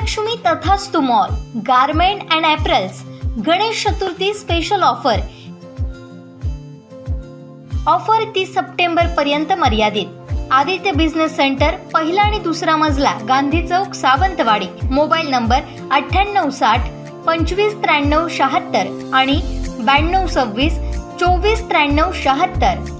Sreelakshmi Tathastu mall garment and apparels Ganesh Chaturthi special offer 30 September पर्यंत मर्यादित। Aditya business centre पहिला आणि दुसरा मजला, गांधी चौक, सावंतवाडी। मोबाईल नंबर 9860 2593 76 आणि 9226 2493 76।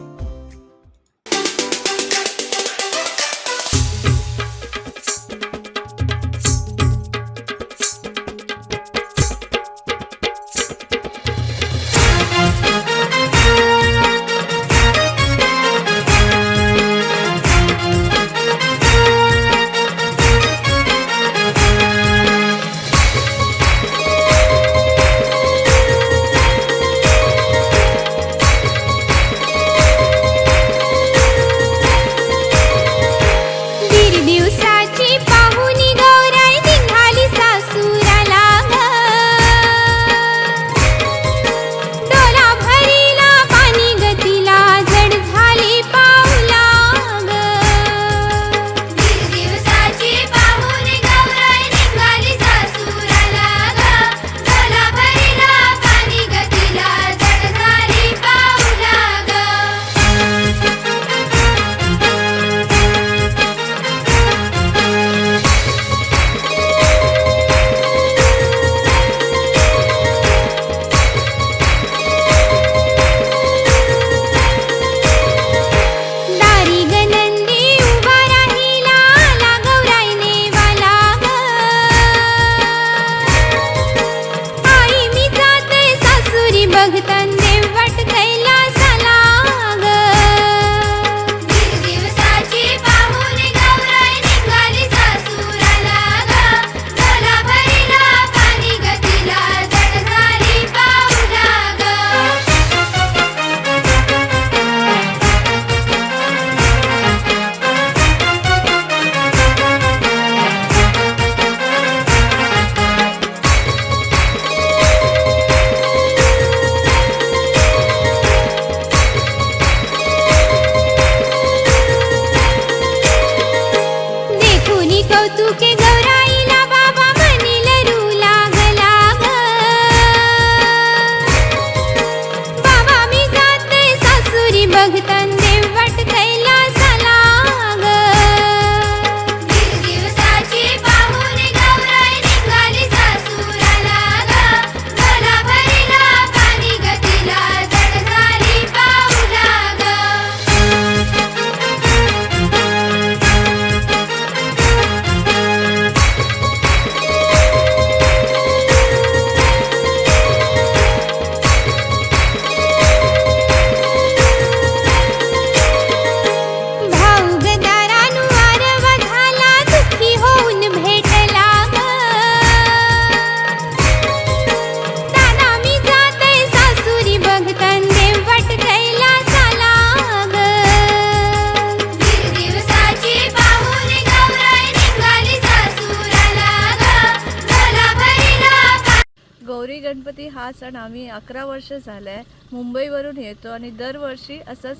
गौरी गणपती हा सण आम्ही 11 वर्ष झाले मुंबईवरून येतो आणि दरवर्षी असंच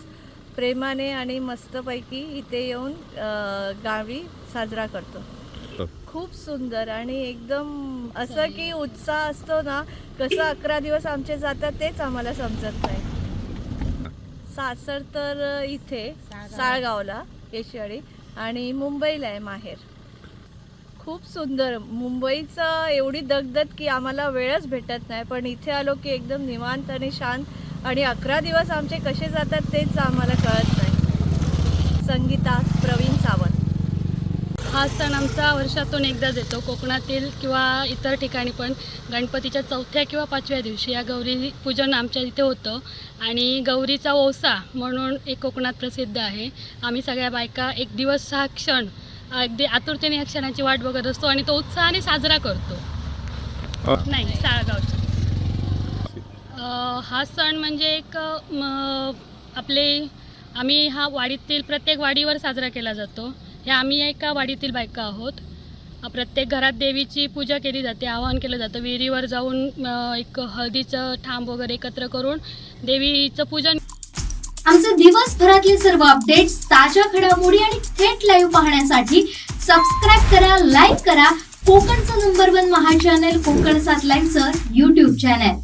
प्रेमाने आणि मस्तपैकी इथे येऊन गावी साजरा करतो। खूप सुंदर आणि एकदम असं की उत्साह असतो ना, कसं 11 दिवस आमचे जातात तेच आम्हाला समजत नाही। सासर तर इथे साळगावला केशियाळी आणि मुंबईला आहे माहेर। खूप सुंदर, मुंबईचं एवढी दगदग की आम्हाला वेळच भेटत नाही, पण इथे आलो की एकदम निवांत आणि शांत आणि 11 दिवस आमचे कसे जातात तेच आम्हाला कळत नाही। संगीता प्रवीण सावंत। हा सण आमचा वर्षातून एकदाच येतो। कोकणातील किंवा इतर ठिकाणी पण गणपतीच्या 4थ्या किंवा 5व्या दिवशी या गौरी पूजन आमच्या इथे होतं आणि गौरीचा ओसा म्हणून एक कोकणात प्रसिद्ध आहे। आम्ही सगळ्या बायका एक दिवस हा क्षण अगदी आतुरतेने या क्षणाची वाट बघत असतो आणि तो उत्साहाने साजरा करतो। नाही, साळगावची हा सण म्हणजे एक आम्ही हा वाडीतील प्रत्येक वाडीवर साजरा केला जातो। हे आम्ही एका वाडीतील बायका आहोत। प्रत्येक घरात देवीची पूजा केली जाते, आवाहन केलं जातं। विहिरीवर जाऊन एक हळदीचं ठांब वगैरे एकत्र करून देवीचं पूजन। आमचे दिवसभरातले सर्व अपडेट्स, ताज्या घडामोडी आणि थेट लाईव्ह पाहण्यासाठी सबस्क्राइब करा, लाईक करा, कोकणचं नंबर 1 महा चॅनल कोकण 7 लाईव्हचं YouTube चॅनल.